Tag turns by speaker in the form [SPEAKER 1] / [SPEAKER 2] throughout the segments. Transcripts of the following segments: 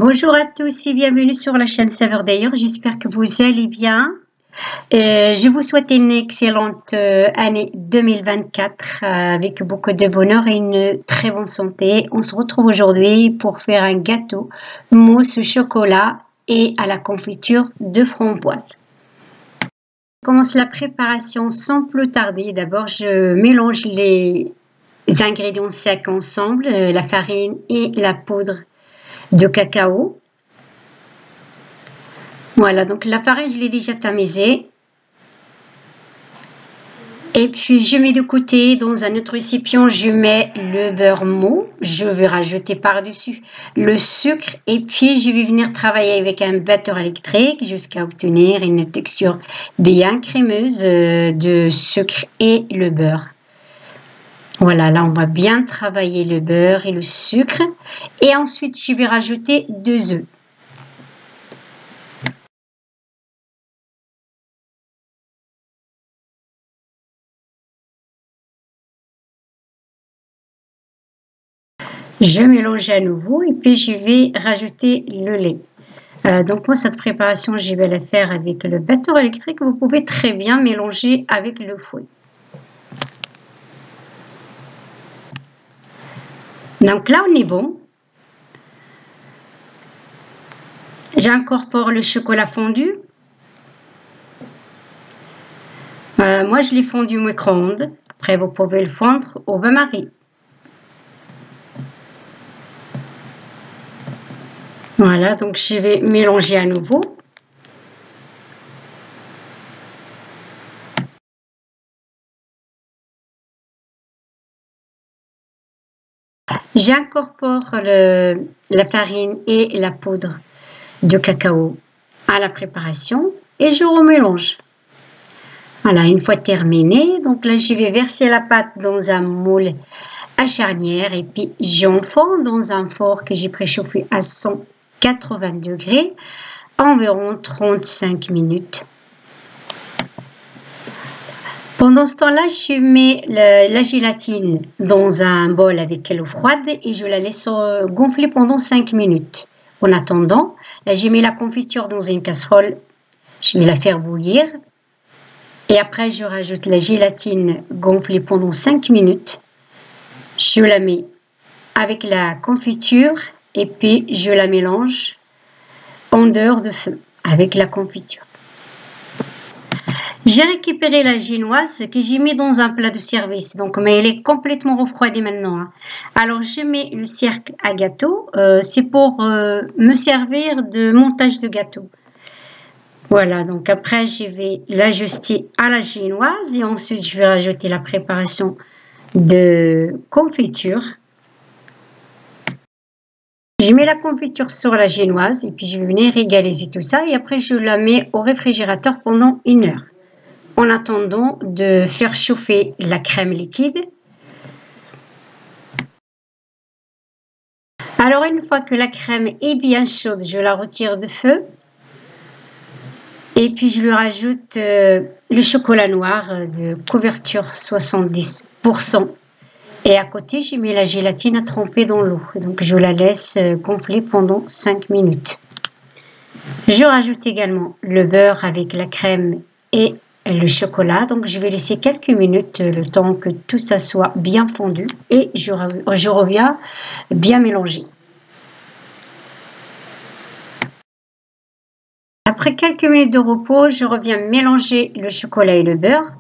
[SPEAKER 1] Bonjour à tous et bienvenue sur la chaîne Saveurs d'ailleurs. J'espère que vous allez bien. Je vous souhaite une excellente année 2024 avec beaucoup de bonheur et une très bonne santé. On se retrouve aujourd'hui pour faire un gâteau mousse au chocolat et à la confiture de framboise. Je commence la préparation sans plus tarder. D'abord, je mélange les ingrédients secs ensemble, la farine et la poudre de cacao. Voilà, donc la farine, je l'ai déjà tamisée. Et puis, je mets de côté dans un autre récipient, je mets le beurre mou. Je vais rajouter par-dessus le sucre. Et puis, je vais venir travailler avec un batteur électrique jusqu'à obtenir une texture bien crémeuse de sucre et le beurre. Voilà, là, on va bien travailler le beurre et le sucre. Et ensuite, je vais rajouter 2 œufs. Je mélange à nouveau et puis je vais rajouter le lait. Donc moi, cette préparation, je vais la faire avec le batteur électrique. Vous pouvez très bien mélanger avec le fouet. Donc là, on est bon. J'incorpore le chocolat fondu. Moi, je l'ai fondu au micro-ondes. Après, vous pouvez le fondre au bain-marie. Voilà, donc je vais mélanger à nouveau. J'incorpore la farine et la poudre de cacao à la préparation et je remélange. Voilà, une fois terminé, donc là, je vais verser la pâte dans un moule à charnière et puis j'enfourne dans un four que j'ai préchauffé à 180 degrés, environ 35 minutes. Pendant ce temps-là, je mets la gélatine dans un bol avec l'eau froide et je la laisse gonfler pendant 5 minutes. En attendant, là, je mets la confiture dans une casserole, je vais la faire bouillir. Et après, je rajoute la gélatine gonflée pendant 5 minutes. Je la mets avec la confiture et puis je la mélange en dehors de feu avec la confiture. J'ai récupéré la génoise que j'ai mis dans un plat de service, donc, mais elle est complètement refroidie maintenant. Alors, je mets le cercle à gâteau, c'est pour me servir de montage de gâteau. Voilà, donc après, je vais l'ajuster à la génoise et ensuite, je vais rajouter la préparation de confiture. Je mets la confiture sur la génoise et puis je vais venir égaliser tout ça et après, je la mets au réfrigérateur pendant 1 heure. En attendant de faire chauffer la crème liquide. Alors, une fois que la crème est bien chaude, je la retire de feu. Et puis, je lui rajoute le chocolat noir de couverture 70%. Et à côté, je mets la gélatine à tremper dans l'eau. Donc, je la laisse gonfler pendant 5 minutes. Je rajoute également le beurre avec la crème et le chocolat. Donc, je vais laisser quelques minutes le temps que tout ça soit bien fondu. Et je reviens bien mélanger. Après quelques minutes de repos, je reviens mélanger le chocolat et le beurre.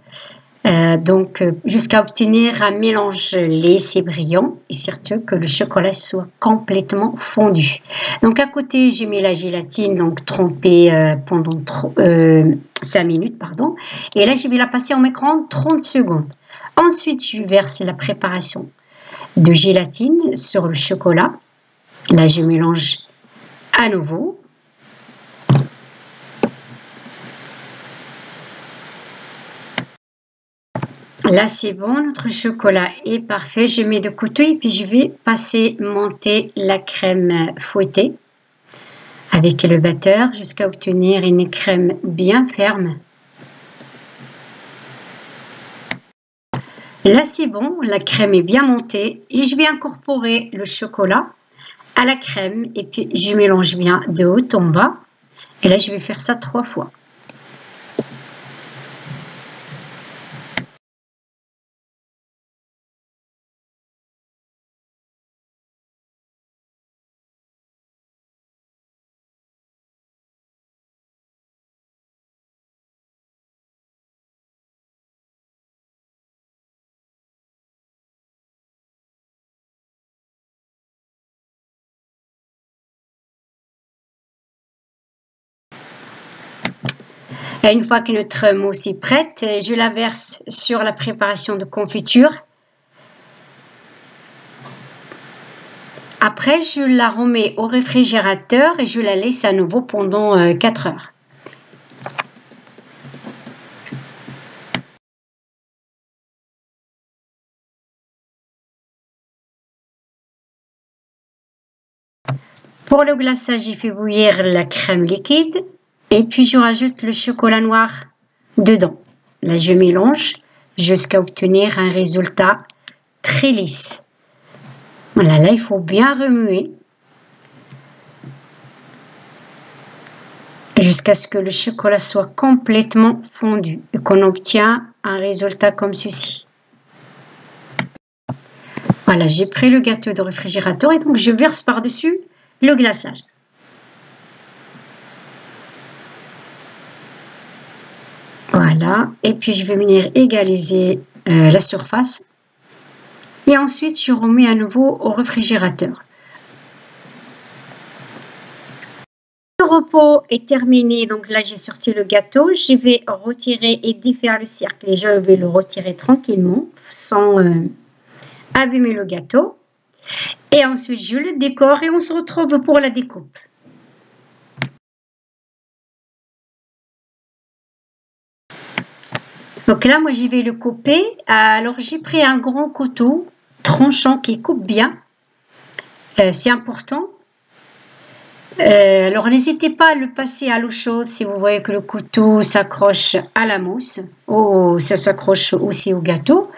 [SPEAKER 1] Jusqu'à obtenir un mélange lisse et brillant et surtout que le chocolat soit complètement fondu. Donc à côté, j'ai mis la gélatine donc trempée pendant 5 minutes, pardon. Et là, je vais la passer au micro-ondes 30 secondes. Ensuite, je verse la préparation de gélatine sur le chocolat. Là, je mélange à nouveau. Là, c'est bon, notre chocolat est parfait. Je mets de côté et puis je vais passer monter la crème fouettée avec le batteur jusqu'à obtenir une crème bien ferme. Là, c'est bon, la crème est bien montée et je vais incorporer le chocolat à la crème et puis je mélange bien de haut en bas. Et là, je vais faire ça 3 fois. Et une fois que notre mousse est prête, je la verse sur la préparation de confiture. Après, je la remets au réfrigérateur et je la laisse à nouveau pendant 4 heures. Pour le glaçage, j'ai fait bouillir la crème liquide et puis je rajoute le chocolat noir dedans. Là, je mélange jusqu'à obtenir un résultat très lisse. Voilà, là, il faut bien remuer jusqu'à ce que le chocolat soit complètement fondu et qu'on obtient un résultat comme ceci. Voilà, j'ai pris le gâteau de réfrigérateur et donc je verse par-dessus le glaçage. Voilà, et puis je vais venir égaliser la surface. Et ensuite, je remets à nouveau au réfrigérateur. Le repos est terminé, donc là j'ai sorti le gâteau. Je vais retirer et défaire le cercle et je vais le retirer tranquillement sans abîmer le gâteau. Et ensuite, je le décore et on se retrouve pour la découpe. Donc là, moi, je vais le couper. Alors, j'ai pris un grand couteau tranchant qui coupe bien. C'est important. Alors, n'hésitez pas à le passer à l'eau chaude si vous voyez que le couteau s'accroche à la mousse ou ça s'accroche aussi au gâteau.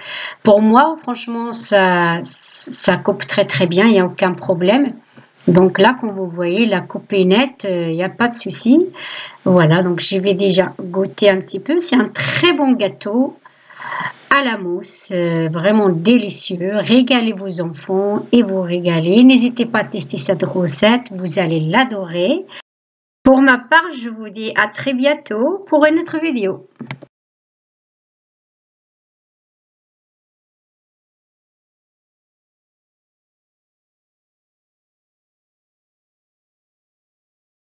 [SPEAKER 1] Pour moi, franchement, ça coupe très très bien, il n'y a aucun problème. Donc là, comme vous voyez, la coupe est nette, il n'y a pas de souci. Voilà, donc je vais déjà goûter un petit peu. C'est un très bon gâteau à la mousse, vraiment délicieux. Régalez vos enfants et vous régalez. N'hésitez pas à tester cette recette, vous allez l'adorer. Pour ma part, je vous dis à très bientôt pour une autre vidéo.